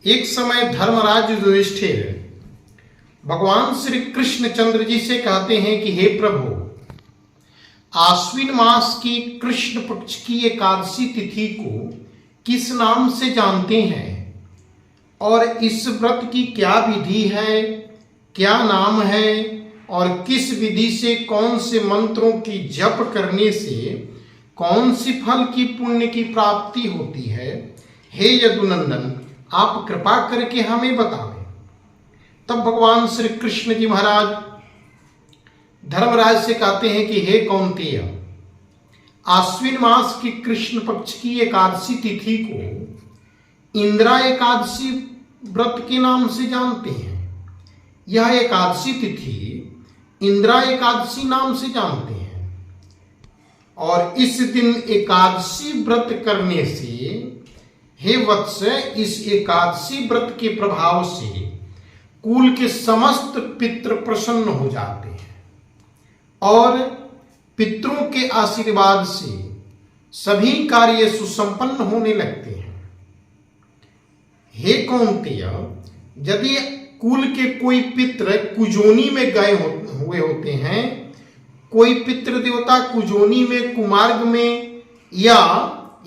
एक समय धर्मराज युधिष्ठिर भगवान श्री कृष्ण चंद्र जी से कहते हैं कि हे प्रभु, आश्विन मास की कृष्ण पक्ष की एकादशी तिथि को किस नाम से जानते हैं और इस व्रत की क्या विधि है, क्या नाम है और किस विधि से कौन से मंत्रों की जप करने से कौन सी फल की पुण्य की प्राप्ति होती है। हे यदुनंदन, आप कृपा करके हमें बतावें। तब भगवान श्री कृष्ण जी महाराज धर्मराज से कहते हैं कि हे कौन्तेय, आश्विन मास की कृष्ण पक्ष की एकादशी तिथि को इंदिरा एकादशी व्रत के नाम से जानते हैं। यह एकादशी तिथि इंदिरा एकादशी नाम से जानते हैं और इस दिन एकादशी व्रत करने से, हे वत्स, इस एकादशी व्रत के प्रभाव से कुल के समस्त पितृ प्रसन्न हो जाते हैं और पितरों के आशीर्वाद से सभी कार्य सुसंपन्न होने लगते हैं। हे कौन्तेय, यदि कुल के कोई पितृ कुजोनी में गए हुए होते हैं, कोई पितृ देवता कुजोनी में, कुमार्ग में या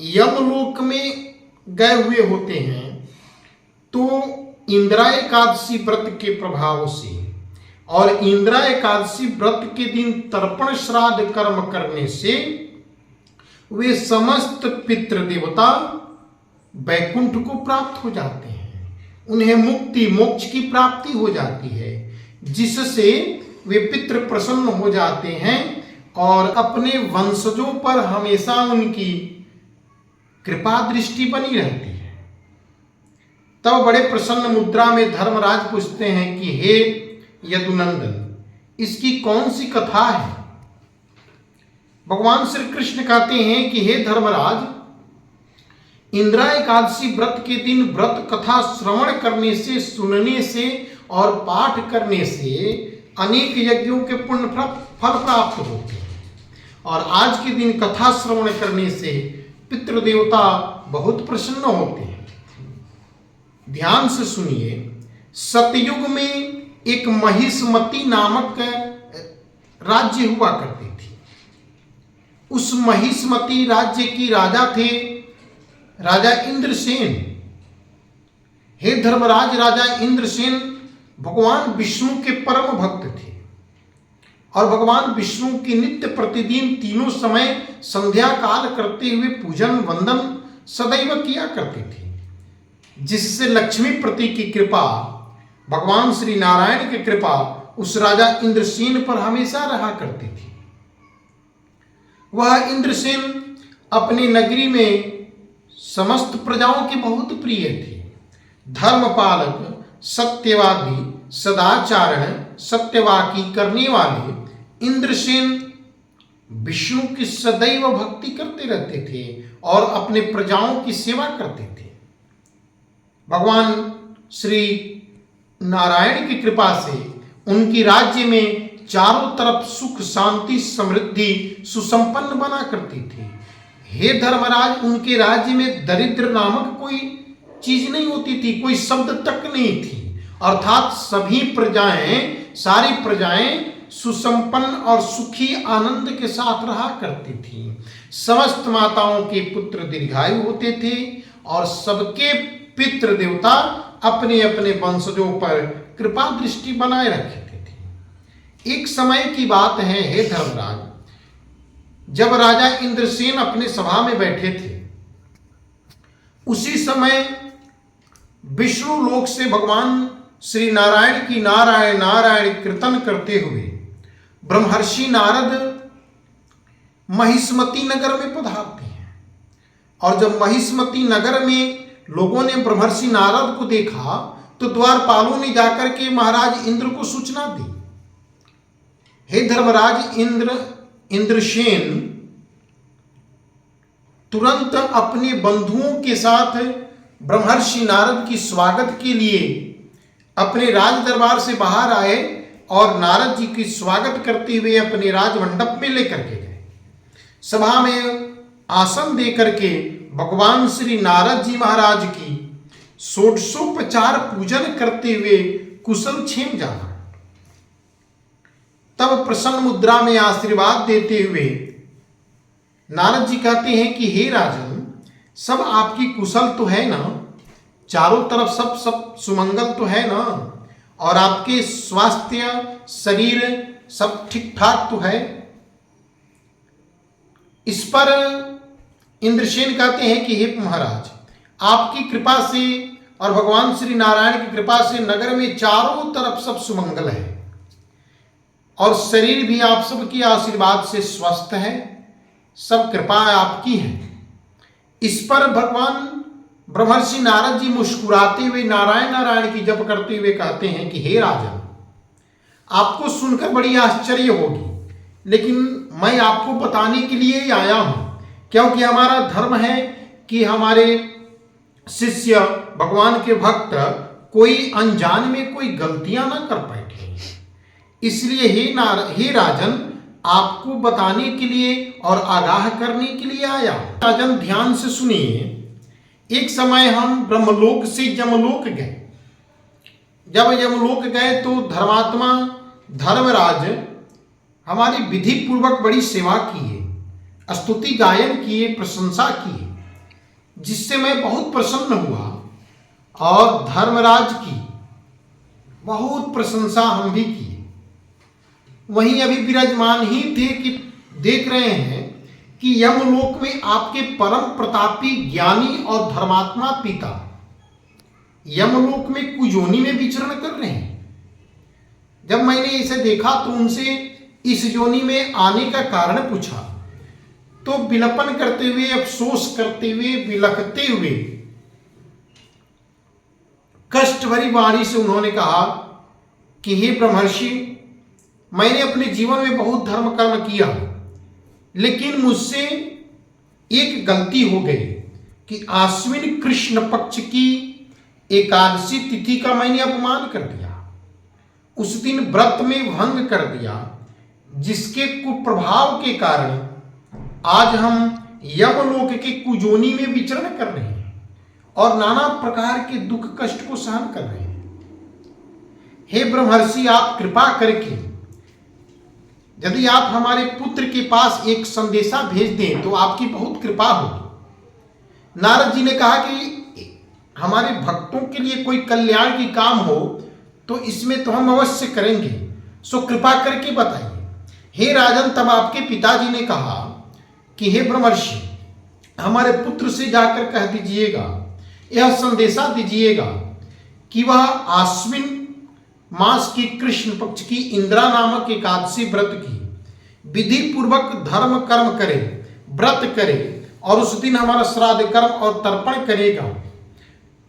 यमलोक में गए हुए होते हैं, तो इंदिरा एकादशी व्रत के प्रभाव से और इंदिरा एकादशी व्रत के दिन तर्पण श्राद्ध कर्म करने से वे समस्त पितृ देवता वैकुंठ को प्राप्त हो जाते हैं। उन्हें मुक्ति मोक्ष की प्राप्ति हो जाती है, जिससे वे पितृ प्रसन्न हो जाते हैं और अपने वंशजों पर हमेशा उनकी कृपा दृष्टि बनी रहती है। तब बड़े प्रसन्न मुद्रा में धर्मराज पूछते हैं कि हे यदुनंदन, इसकी कौन सी कथा है। भगवान श्री कृष्ण कहते हैं कि हे धर्मराज, इंदिरा एकादशी व्रत के दिन व्रत कथा श्रवण करने से, सुनने से और पाठ करने से अनेक यज्ञों के पुण्य फल प्राप्त होते हैं और आज के दिन कथा श्रवण करने से पितृदेवता बहुत प्रसन्न होते हैं। ध्यान से सुनिए। सतयुग में एक महिष्मती नामक राज्य हुआ करती थी। उस महिष्मती राज्य की राजा थे राजा इंद्रसेन। हे धर्मराज, राजा इंद्रसेन भगवान विष्णु के परम भक्त थे और भगवान विष्णु की नित्य प्रतिदिन तीनों समय संध्या काल करते हुए पूजन वंदन सदैव किया करते थे, जिससे लक्ष्मीपति की कृपा, भगवान श्री नारायण की कृपा उस राजा इंद्रसेन पर हमेशा रहा करती थी। वह इंद्रसेन अपनी नगरी में समस्त प्रजाओं के बहुत प्रिय थे। धर्मपालक, सत्यवादी, सदाचारण, सत्यवाकी करने वाले इंद्रसेन विष्णु की सदैव भक्ति करते रहते थे और अपने प्रजाओं की सेवा करते थे। भगवान श्री नारायण की कृपा से उनकी राज्य में चारों तरफ सुख, शांति, समृद्धि सुसंपन्न बना करती थी। हे धर्मराज, उनके राज्य में दरिद्र नामक कोई चीज नहीं होती थी, कोई शब्द तक नहीं थी, अर्थात सभी प्रजाएं, सारी प्रजाएं सुसंपन्न और सुखी आनंद के साथ रहा करती थी। समस्त माताओं के पुत्र दीर्घायु होते थे और सबके पितृ देवता अपने अपने वंशजों पर कृपा दृष्टि बनाए रखते थे। एक समय की बात है, हे धर्मराज, जब राजा इंद्रसेन अपने सभा में बैठे थे, उसी समय विष्णु लोक से भगवान श्री नारायण की नारायण नारायण कीर्तन करते हुए ब्रह्मर्षि नारद महिष्मती नगर में पधारते हैं और जब महिष्मती नगर में लोगों ने ब्रह्मर्षि नारद को देखा तो द्वारपालों ने जाकर के महाराज इंद्र को सूचना दी। हे धर्मराज, इंद्रसेन तुरंत अपने बंधुओं के साथ ब्रह्मर्षि नारद की स्वागत के लिए अपने राज दरबार से बाहर आए और नारद जी की स्वागत करते हुए अपने राजमंडप में लेकर के गए। सभा में आसन देकर के भगवान श्री नारद जी महाराज की षोडशोपचार पूजन करते हुए कुशल क्षेम जाना। तब प्रसन्न मुद्रा में आशीर्वाद देते हुए नारद जी कहते हैं कि हे राजन, सब आपकी कुशल तो है ना, चारों तरफ सब सुमंगल तो है ना, और आपके स्वास्थ्य शरीर सब ठीक ठाक तो है। इस पर इंद्रसेन कहते हैं कि हे महाराज, आपकी कृपा से और भगवान श्री नारायण की कृपा से नगर में चारों तरफ सब सुमंगल है और शरीर भी आप सबकी आशीर्वाद से स्वस्थ है, सब कृपा आपकी है। इस पर भगवान ब्रह्मर्षि नारद जी मुस्कुराते हुए नारायण नारायण की जप करते हुए कहते हैं कि हे राजन, आपको सुनकर बड़ी आश्चर्य होगी, लेकिन मैं आपको बताने के लिए ही आया हूं, क्योंकि हमारा धर्म है कि हमारे शिष्य भगवान के भक्त कोई अनजान में कोई गलतियां ना कर बैठे। इसलिए हे राजन, आपको बताने के लिए और आगाह करने के लिए आया। राजन ध्यान से सुनिए। एक समय हम ब्रह्मलोक से यमलोक गए। जब यमलोक गए तो धर्मात्मा धर्मराज हमारी विधि पूर्वक बड़ी सेवा किए, स्तुति गायन किए, प्रशंसा किए, जिससे मैं बहुत प्रसन्न हुआ और धर्मराज की बहुत प्रशंसा हम भी की। वहीं अभी विराजमान ही थे कि देख रहे हैं कि यमलोक में आपके परम प्रतापी ज्ञानी और धर्मात्मा पिता यमलोक में कुयोनि में विचरण कर रहे हैं। जब मैंने इसे देखा तो उनसे इस योनि में आने का कारण पूछा तो विलपन करते हुए, अफसोस करते हुए, बिलखते हुए कष्ट भरी वाणी से उन्होंने कहा कि हे ब्रह्मर्षि, मैंने अपने जीवन में बहुत धर्म कर्म किया, लेकिन मुझसे एक गलती हो गई कि आश्विन कृष्ण पक्ष की एकादशी तिथि का मैंने अपमान कर दिया। उस दिन व्रत में भंग कर दिया, जिसके कुप्रभाव के कारण आज हम यमलोक के कुयोनि में विचरण कर रहे हैं और नाना प्रकार के दुख कष्ट को सहन कर रहे हैं। हे ब्रह्मर्षि, आप कृपा करके यदि आप हमारे पुत्र के पास एक संदेशा भेज दें तो आपकी बहुत कृपा होगी। नारद जी ने कहा कि हमारे भक्तों के लिए कोई कल्याण की काम हो तो इसमें तो हम अवश्य करेंगे, सो कृपा करके बताइए। हे राजन, तब आपके पिताजी ने कहा कि हे ब्रह्मर्षि, हमारे पुत्र से जाकर कह दीजिएगा, यह संदेशा दीजिएगा कि वह आश्विन मास की कृष्ण पक्ष की इंद्रा नामक एकादशी व्रत की विधि पूर्वक धर्म कर्म करे, व्रत करे और उस दिन हमारा श्राद्ध कर्म और तर्पण करेगा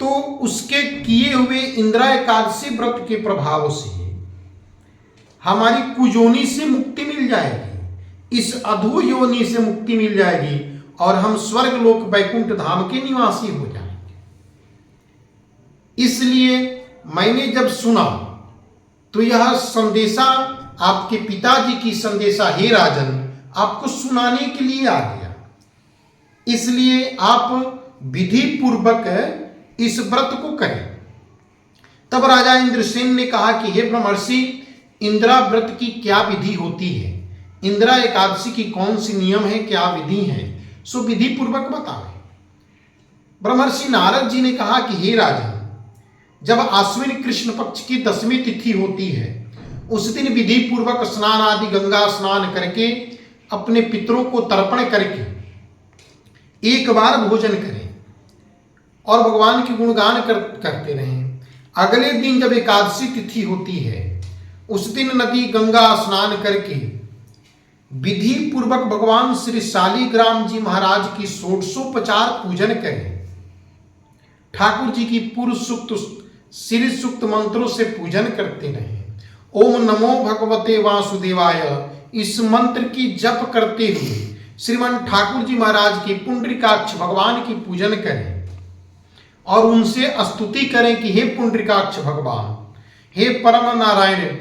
तो उसके किए हुए इंद्रा एकादशी व्रत के प्रभाव से हमारी कुयोनि से मुक्ति मिल जाएगी, इस अधो योनि से मुक्ति मिल जाएगी और हम स्वर्ग लोक वैकुंठ धाम के निवासी हो जाएंगे। इसलिए मैंने जब सुना तो यह संदेशा आपके पिताजी की संदेशा हे राजन आपको सुनाने के लिए आ गया। इसलिए आप विधि पूर्वक इस व्रत को करें। तब राजा इंद्रसेन ने कहा कि हे ब्रह्मर्षि, इंद्रा व्रत की क्या विधि होती है, इंद्रा एकादशी की कौन सी नियम है, क्या विधि है, सो विधि पूर्वक बताएं। ब्रह्मर्षि नारद जी ने कहा कि हे राजन, जब आश्विन कृष्ण पक्ष की 10वीं तिथि होती है उस दिन विधि पूर्वक स्नान आदि गंगा स्नान करके अपने पितरों को तर्पण करके एक बार भोजन करें और भगवान की गुणगान करते रहें। अगले दिन जब एकादशी तिथि होती है उस दिन नदी गंगा स्नान करके विधि पूर्वक भगवान श्री शालिग्राम जी महाराज की षोडशोपचार पूजन करें। ठाकुर जी की पूर्व सूक्त श्री सूक्त मंत्रों से पूजन करते रहें। ओम नमो भगवते वासुदेवाय इस मंत्र की जप करते हुए श्रीमान ठाकुर जी महाराज की पुंडरीकाक्ष भगवान की पूजन करें और उनसे स्तुति करें कि हे पुंडरीकाक्ष भगवान, हे परम नारायण,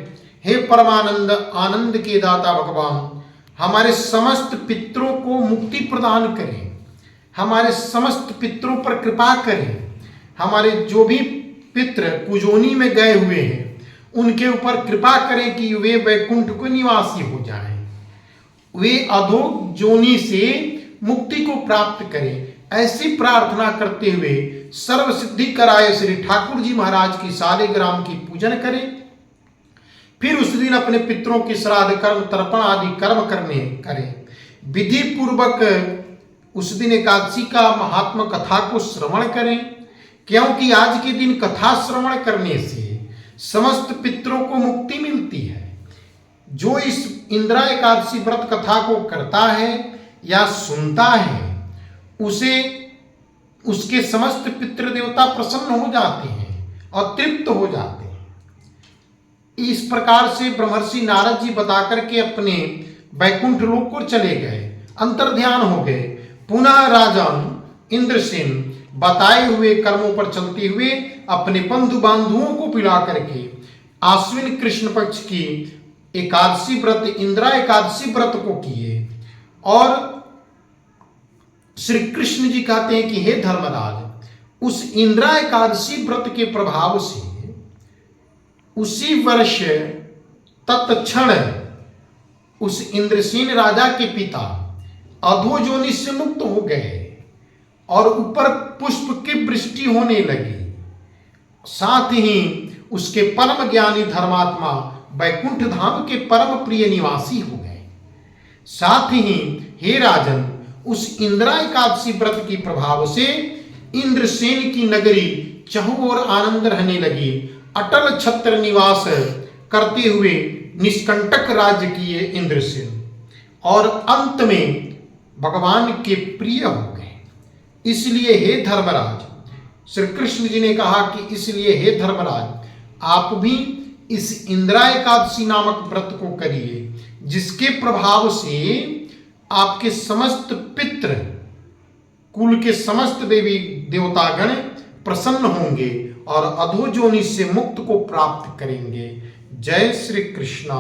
हे परमानंद आनंद के दाता भगवान, हमारे समस्त पितरों को मुक्ति प्रदान करें, हमारे समस्त पितरों पर कृपा करें, हमारे जो भी पितृ कुजोनी में गए हुए हैं उनके ऊपर कृपा करें कि वे वैकुंठ को निवासी हो जाएं, वे अधो जोनी से मुक्ति को प्राप्त करें। ऐसी प्रार्थना करते हुए सर्व सिद्धि कराए श्री ठाकुर जी महाराज की शालिग्राम की पूजन करें। फिर उस दिन अपने पितरों के श्राद्ध कर्म तर्पण आदि कर्म करें। विधि पूर्वक उस दिन एकादशी का महात्मा कथा को श्रवण करें, क्योंकि आज के दिन कथा श्रवण करने से समस्त पितरों को मुक्ति मिलती है। जो इस इंदिरा एकादशी व्रत कथा को करता है या सुनता है उसे उसके समस्त पितृ देवता प्रसन्न हो जाते हैं और तृप्त हो जाते हैं। इस प्रकार से ब्रह्मर्षि नारद जी बता करके अपने वैकुंठ लोक को चले गए, अंतर्ध्यान हो गए। पुनः राजन इंद्रसेन बताए हुए कर्मों पर चलते हुए अपने बंधु बांधुओं को पिला करके आश्विन कृष्ण पक्ष की एकादशी व्रत इंदिरा एकादशी व्रत को किए। और श्री कृष्ण जी कहते हैं कि हे धर्मराज, उस इंदिरा एकादशी व्रत के प्रभाव से उसी वर्ष तत्क्षण उस इंद्रसेन राजा के पिता अधोजोनि से मुक्त हो गए और ऊपर पुष्प की वृष्टि होने लगी। साथ ही उसके परम ज्ञानी धर्मात्मा वैकुंठ धाम के परम प्रिय निवासी हो गए। साथ ही हे राजन, उस इंदिरा एकादशी व्रत की प्रभाव से इंद्रसेन की नगरी चहुओर आनंद रहने लगी। अटल छत्र निवास करते हुए निष्कंटक राज्य किए इंद्रसेन और अंत में भगवान के प्रिय हो गए। इसलिए हे धर्मराज, श्री कृष्ण जी ने कहा कि इसलिए हे धर्मराज, आप भी इस इंदिरा एकादशी नामक व्रत को करिए, जिसके प्रभाव से आपके समस्त पितृ कुल के समस्त देवी देवतागण प्रसन्न होंगे और अधोजोनि से मुक्त को प्राप्त करेंगे। जय श्री कृष्णा।